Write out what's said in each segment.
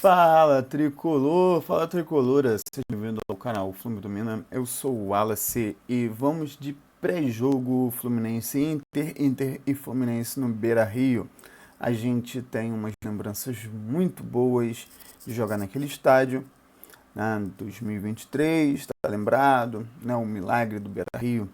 Fala tricolora, seja bem-vindo ao canal Fluminense Domina. Eu sou o Wallace e vamos de pré-jogo Fluminense Inter e Fluminense no Beira-Rio. A gente tem umas lembranças muito boas de jogar naquele estádio, né? 2023, tá lembrado, né? O milagre do Beira-Rio.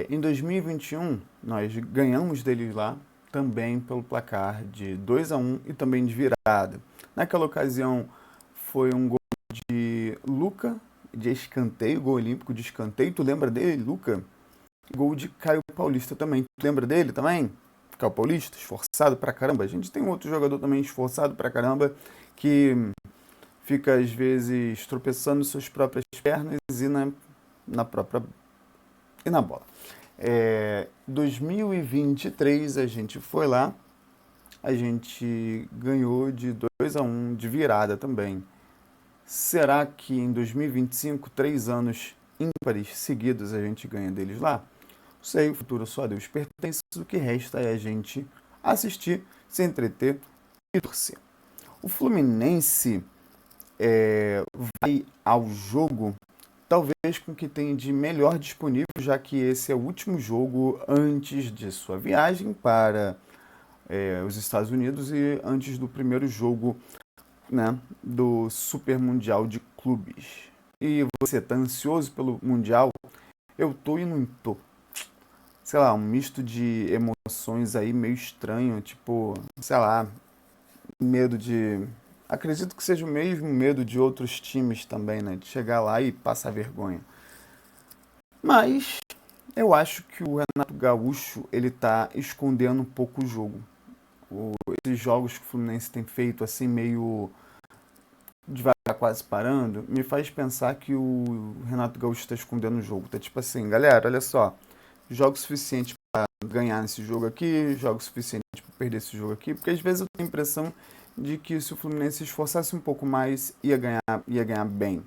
Em 2021, nós ganhamos deles lá, também pelo placar de 2-1 e também de virada. Naquela ocasião, foi um gol de Luca, de escanteio, gol olímpico de escanteio. Tu lembra dele, Luca? Gol de Caio Paulista também. Tu lembra dele também? Caio Paulista, esforçado pra caramba. A gente tem outro jogador também esforçado pra caramba, que fica às vezes tropeçando suas próprias pernas e na própria e na bola. 2023 a gente foi lá, a gente ganhou de 2-1 de virada também. Será que em 2025, 3 anos ímpares seguidos, a gente ganha deles lá? Não sei, o futuro só a Deus pertence, o que resta é a gente assistir, se entreter e torcer. O Fluminense vai ao jogo talvez com o que tem de melhor disponível, já que esse é o último jogo antes de sua viagem para os Estados Unidos e antes do primeiro jogo, né, do Super Mundial de Clubes. E você tá ansioso pelo Mundial? Eu tô e não tô. Sei lá, um misto de emoções aí meio estranho, tipo, sei lá, medo de. Acredito que seja o mesmo medo de outros times também, né? De chegar lá e passar vergonha. Mas eu acho que o Renato Gaúcho ele tá escondendo um pouco o jogo. Esses jogos que o Fluminense tem feito assim meio devagar, quase parando, me faz pensar que o Renato Gaúcho está escondendo o jogo. Tá tipo assim, galera, olha só, jogo suficiente para ganhar nesse jogo aqui, jogo suficiente para perder esse jogo aqui, porque às vezes eu tenho a impressão de que se o Fluminense se esforçasse um pouco mais, ia ganhar bem.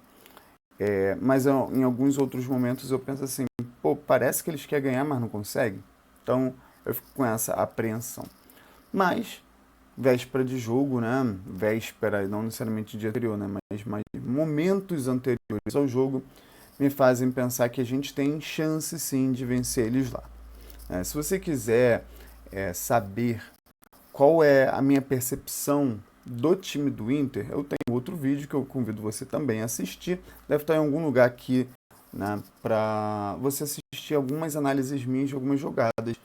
Mas em alguns outros momentos eu penso assim, pô, parece que eles querem ganhar, mas não conseguem. Então eu fico com essa apreensão. Mas, véspera de jogo, né? Véspera, não necessariamente dia anterior, né? Mas momentos anteriores ao jogo me fazem pensar que a gente tem chance sim de vencer eles lá. Se você quiser saber qual é a minha percepção do time do Inter, eu tenho outro vídeo que eu convido você também a assistir. Deve estar em algum lugar aqui, né, para você assistir algumas análises minhas de algumas jogadas,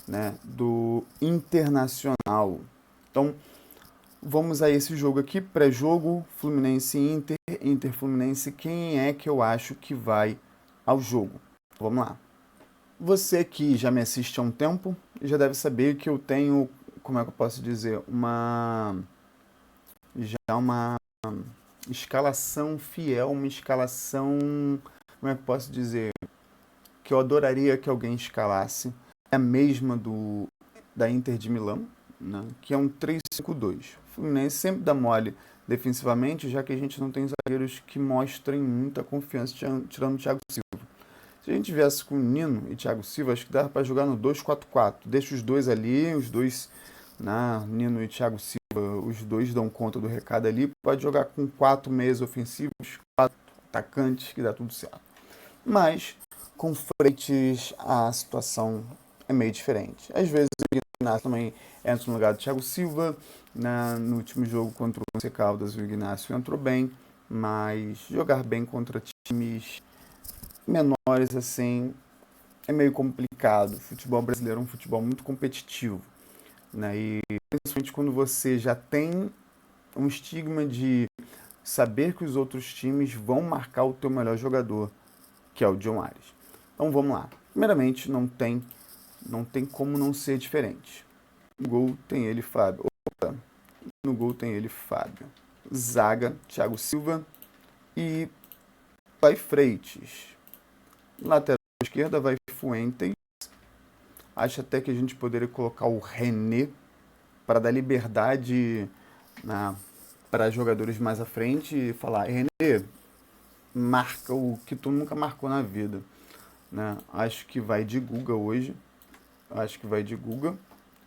né, do Internacional. Então, vamos a esse jogo aqui, pré-jogo, Fluminense Inter, Inter Fluminense. Quem é que eu acho que vai ao jogo? Vamos lá. Você que já me assiste há um tempo já deve saber que eu tenho, como é que eu posso dizer, uma escalação fiel, uma escalação, como é que eu posso dizer, que eu adoraria que alguém escalasse. É a mesma da Inter de Milão, né, que é um 3-5-2. O Fluminense sempre dá mole defensivamente, já que a gente não tem zagueiros que mostrem muita confiança, tirando o Thiago Silva. Se a gente viesse com Nino e Thiago Silva, acho que dava para jogar no 2-4-4. Deixa os dois ali, os dois, né, Nino e Thiago Silva, os dois dão conta do recado ali. Pode jogar com 4 meias ofensivos, 4 atacantes, que dá tudo certo. Mas com Freitas a situação é meio diferente. Às vezes o Ignacio também entra no lugar do Thiago Silva. No último jogo contra o Once Caldas, o Ignacio entrou bem, mas jogar bem contra times menores assim é meio complicado. O futebol brasileiro é um futebol muito competitivo, né? E principalmente quando você já tem um estigma de saber que os outros times vão marcar o teu melhor jogador, que é o John Ares. Então vamos lá. Primeiramente, não tem como não ser diferente. No gol tem ele, Fábio. Opa, no gol tem ele, Fábio. Zaga, Thiago Silva e vai Freitas. Lateral esquerda vai Fuentes. Acho até que a gente poderia colocar o René para dar liberdade, né, para jogadores mais à frente e falar, René, marca o que tu nunca marcou na vida. Né? Acho que vai de Guga hoje. Acho que vai de Guga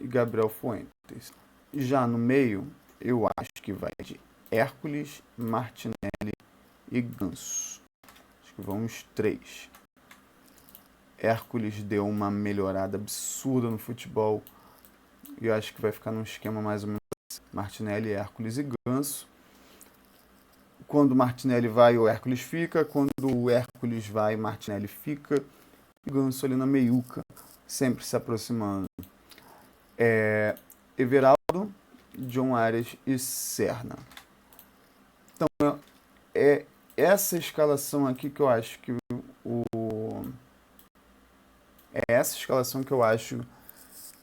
e Gabriel Fuentes. Já no meio, eu acho que vai de Hércules, Martinelli e Ganso. Acho que vamos 3. Hércules deu uma melhorada absurda no futebol e eu acho que vai ficar num esquema mais ou menos assim. Martinelli, Hércules e Ganso. Quando o Martinelli vai, o Hércules fica. Quando o Hércules vai, Martinelli fica. E o Ganso ali na meiuca, sempre se aproximando. Everaldo, John Arias e Serna. Então, é essa escalação aqui que eu acho que é essa escalação que eu acho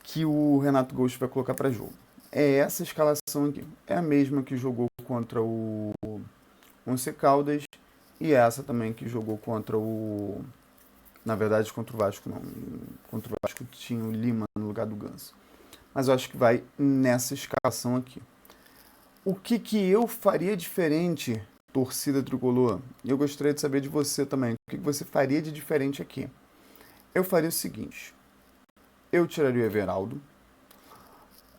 que o Renato Gaúcho vai colocar para jogo. É essa escalação aqui. É a mesma que jogou contra o Once Caldas e essa também que jogou contra o... Na verdade, contra o Vasco não. Contra o Vasco tinha o Lima no lugar do Ganso. Mas eu acho que vai nessa escalação aqui. O que eu faria diferente, torcida tricolor? Eu gostaria de saber de você também. O que você faria de diferente aqui? Eu faria o seguinte. Eu tiraria o Everaldo.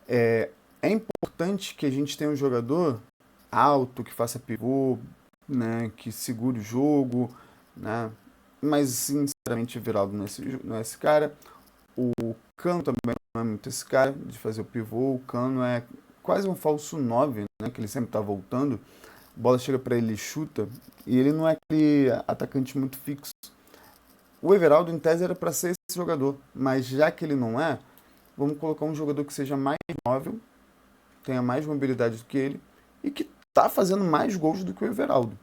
É importante que a gente tenha um jogador alto, que faça pivô, né, que segure o jogo, né? Mas, sinceramente, o Everaldo não é esse cara. O Cano também não é muito esse cara de fazer o pivô. O Cano é quase um falso 9, né, que ele sempre está voltando. A bola chega para ele e chuta. E ele não é aquele atacante muito fixo. O Everaldo, em tese, era para ser esse jogador. Mas já que ele não é, vamos colocar um jogador que seja mais móvel, tenha mais mobilidade do que ele e que está fazendo mais gols do que o Everaldo.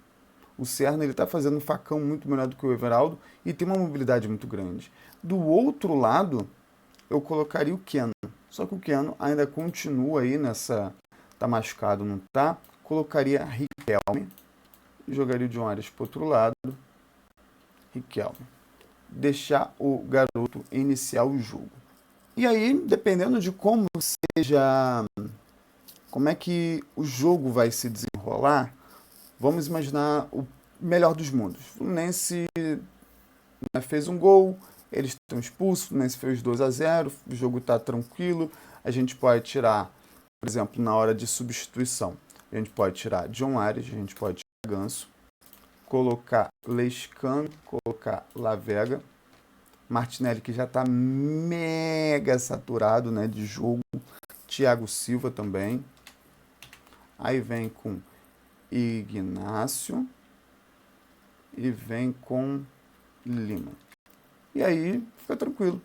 O Serna está fazendo um facão muito melhor do que o Everaldo e tem uma mobilidade muito grande. Do outro lado, eu colocaria o Keno. Só que o Keno ainda continua aí nessa... Tá machucado, não tá? Colocaria Riquelme. Jogaria o John Arias pro outro lado. Riquelme. Deixar o garoto iniciar o jogo. E aí, dependendo de como seja... Como é que o jogo vai se desenrolar, vamos imaginar o melhor dos mundos. O Fluminense fez um gol, eles estão expulsos, o Fluminense fez 2-0, o jogo está tranquilo. A gente pode tirar, por exemplo, na hora de substituição, a gente pode tirar John Arias, a gente pode tirar Ganso, colocar Lescano, colocar Lavega, Martinelli, que já está mega saturado, né, de jogo, Thiago Silva também. Aí vem com Ignácio e vem com Lima. E aí fica tranquilo.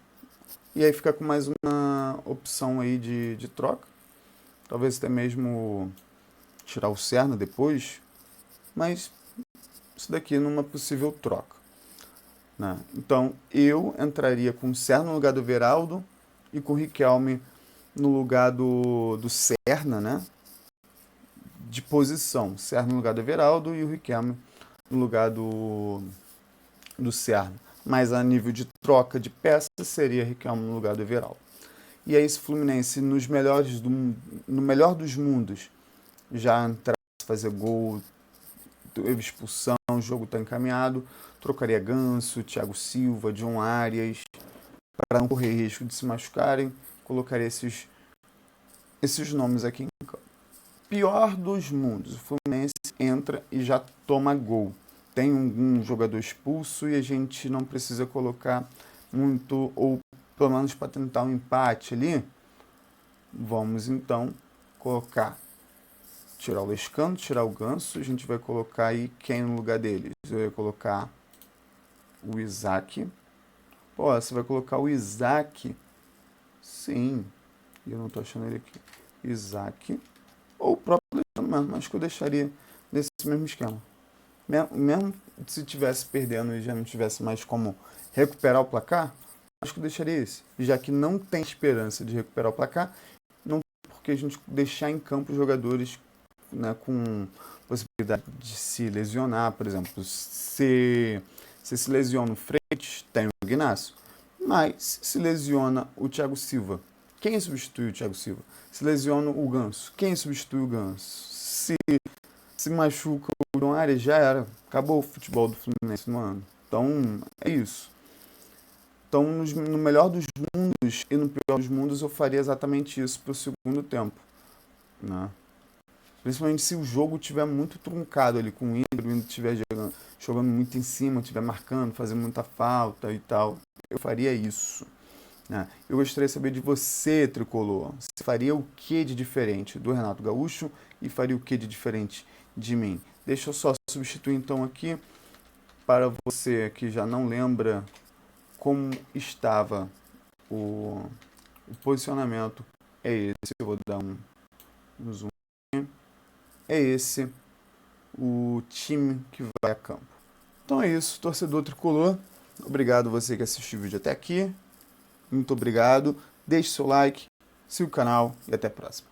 E aí fica com mais uma opção aí de troca. Talvez até mesmo tirar o Serna depois. Mas isso daqui numa possível troca, né? Então eu entraria com o Serna no lugar do Everaldo e com o Riquelme no lugar do Serna, né? De posição. Serna no lugar do Everaldo e o Riquelme no lugar do Serna. Mas a nível de troca de peças seria Riquelme no lugar do Everaldo. E aí, se o Fluminense, no melhor dos mundos, já entrasse, fazer gol, teve expulsão, o jogo está encaminhado, trocaria Ganso, Thiago Silva, John Arias, para não correr risco de se machucarem, colocaria esses nomes aqui em campo. Pior dos mundos, o Fluminense entra e já toma gol. Tem um jogador expulso e a gente não precisa colocar muito, ou pelo menos para tentar um empate ali. Vamos então tirar o Lescano, tirar o Ganso. A gente vai colocar aí quem no lugar deles? Eu ia colocar o Isaac. Pô, você vai colocar o Isaac? Sim, eu não estou achando ele aqui. Isaac. Ou o próprio Lescano mesmo, acho que eu deixaria nesse mesmo esquema. Mesmo se estivesse perdendo e já não tivesse mais como recuperar o placar, acho que eu deixaria esse. Já que não tem esperança de recuperar o placar, não tem por que a gente deixar em campo os jogadores, né, com possibilidade de se lesionar. Por exemplo, se lesiona o Freitas, tem o Ignacio. Mas se lesiona o Thiago Silva, quem substitui o Thiago Silva? Se lesiona o Ganso, quem substitui o Ganso? Se machuca o John Arias, já era. Acabou o futebol do Fluminense no ano. Então, é isso. Então, no melhor dos mundos e no pior dos mundos, eu faria exatamente isso para o segundo tempo, né? Principalmente se o jogo estiver muito truncado ali com o Inter estiver jogando muito em cima, estiver marcando, fazendo muita falta e tal. Eu faria isso. Né? Eu gostaria de saber de você, Tricolor. Você faria o que de diferente do Renato Gaúcho e faria o que de diferente de mim? Deixa eu só substituir então aqui para você que já não lembra como estava o posicionamento. É esse, eu vou dar um zoom. É esse o time que vai a campo. Então é isso, torcedor tricolor. Obrigado você que assistiu o vídeo até aqui. Muito obrigado. Deixe seu like, siga o canal e até a próxima.